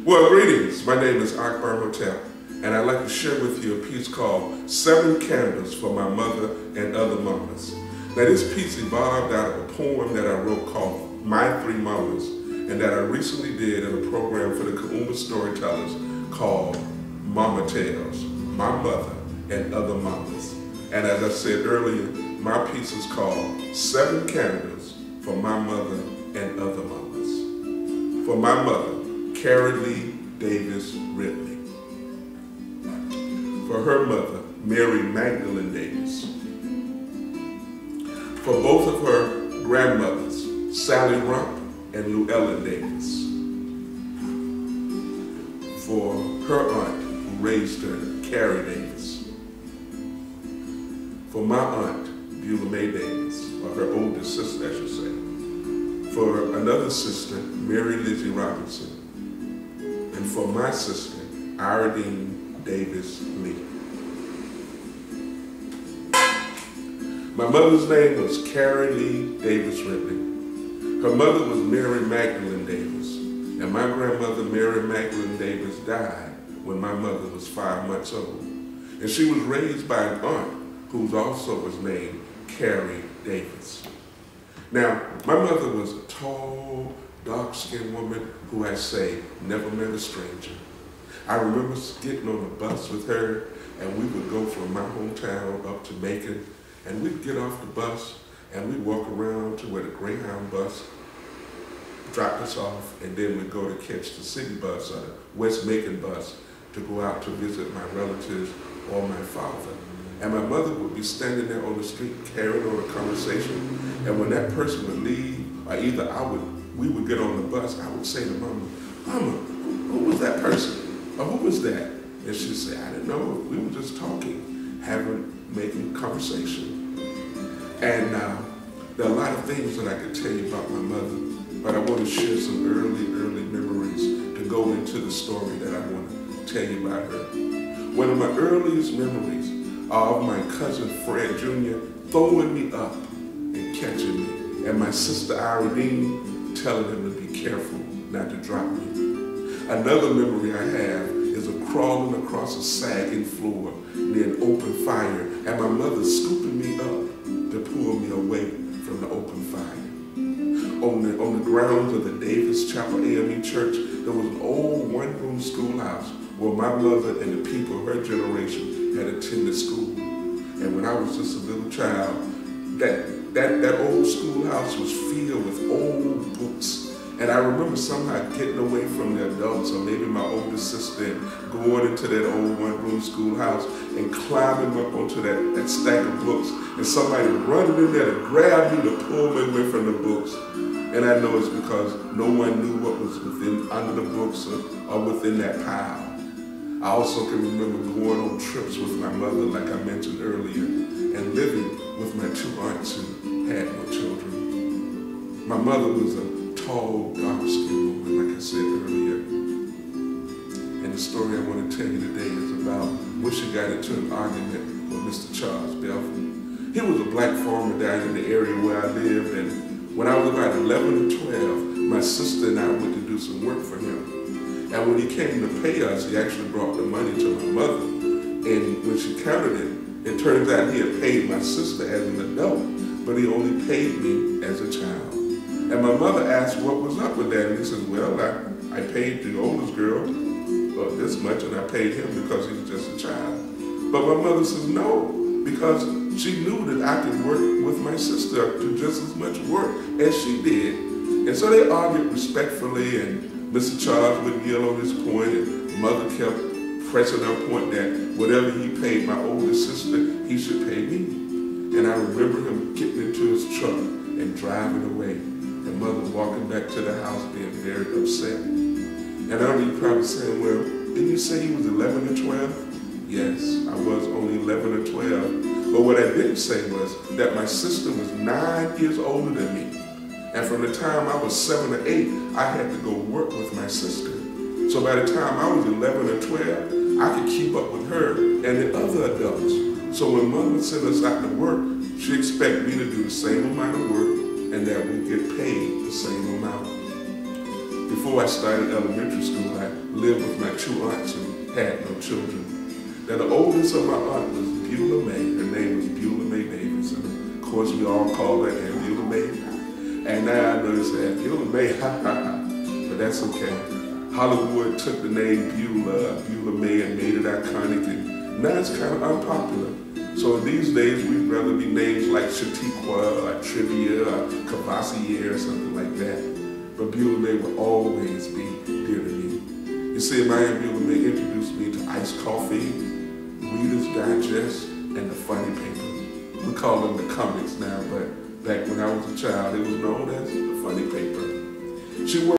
Well, greetings. My name is Akbar Imhotep, and I'd like to share with you a piece called 7 Candles for My Mother and Other Mamas. Now, this piece evolved out of a poem that I wrote called My 3 Mamas, and that I recently did in a program for the atlstorytellers called Mama Tales, My Mother and Other Mamas. And as I said earlier, my piece is called 7 Candles for My Mother and Other Mamas. For my mother, Carrie Lee Davis Ridley. For her mother, Mary Magdalene Davis. For both of her grandmothers, Sally Rump and Lou Ellen Davis. For her aunt who raised her, Carrie Davis. For my aunt, Beulah May Davis, or her oldest sister, I should say. For another sister, Mary Lizzie Robinson. And for my sister, Iredine Davis Lee. My mother's name was Carrie Lee Davis Ridley. Her mother was Mary Magdalene Davis, and my grandmother, Mary Magdalene Davis, died when my mother was 5 months old. And she was raised by an aunt who also was named Carrie Davis. Now, my mother was a tall, dark-skinned woman who I say never met a stranger. I remember getting on a bus with her, and we would go from my hometown up to Macon, and we'd get off the bus and we'd walk around to where the Greyhound bus dropped us off, and then we'd go to catch the city bus or the West Macon bus to go out to visit my relatives or my father. And my mother would be standing there on the street carrying on a conversation, and when that person would leave, or either we would get on the bus, I would say to Mama, "Mama, who was that person? Or who was that?" And she'd say, "I didn't know. We were just talking, making conversation." And there are a lot of things that I could tell you about my mother, but I want to share some early memories to go into the story that I want to tell you about her. One of my earliest memories are of my cousin Fred Jr. throwing me up and catching me, and my sister Iredine telling him to be careful not to drop me. Another memory I have is of crawling across a sagging floor near an open fire, and my mother scooping me up to pull me away from the open fire. On the grounds of the Davis Chapel AME Church, there was an old one-room schoolhouse where my mother and the people of her generation had attended school. And when I was just a little child, that old schoolhouse was filled with old books. And I remember somehow getting away from the adults, or maybe my older sister, and going into that old one-room schoolhouse and climbing up onto that stack of books, and somebody running in there to grab me to pull me away from the books. And I know it's because no one knew what was under the books or within that pile. I also can remember going on trips with my mother, like I mentioned earlier, and living with my 2 aunts who had no children. My mother was a tall, dark-skinned woman, like I said earlier. And the story I want to tell you today is about when she got into an argument with Mr. Charles Belford. He was a black farmer down in the area where I lived, and when I was about 11 or 12, my sister and I went to do some work for him. And when he came to pay us, he actually brought the money to my mother. And when she counted it, it turns out he had paid my sister as an adult, but he only paid me as a child. And my mother asked what was up with that, and he said, "Well, I paid the oldest girl this much, and I paid him because he was just a child." But my mother says no, because she knew that I could work with my sister, do just as much work as she did. And so they argued respectfully, and Mr. Charles would yell on his point, and mother kept pressing her point that whatever he paid my oldest sister, he should pay me. And I remember him getting into his truck and driving away, and mother walking back to the house being very upset. And I know you're probably saying, "Well, didn't you say he was 11 or 12? Yes, I was only 11 or 12. But what I didn't say was that my sister was 9 years older than me. And from the time I was 7 or 8, I had to go work with my sister. So by the time I was 11 or 12, I could keep up with her and the other adults. So when Mom would send us out to work, she expected me to do the same amount of work and that we get paid the same amount. Before I started elementary school, I lived with my two aunts who had no children. Now, the oldest of my aunt was Beulah May. Her name was Beulah May Davis. And of course, we all called her Aunt Beulah May. And now I know it's Aunt Beulah May, ha ha ha. But that's okay. Hollywood took the name Beulah May, and made it iconic. And now it's kind of unpopular. So these days, we'd rather be names like Chautauqua, or Trivia, or Cavassier, or something like that. But Beulah May will always be dear to me. You see, my Aunt Beulah May introduced me to iced coffee, Reader's Digest, and the funny paper. We call them the comics now, but back when I was a child, it was known as the funny paper. She worked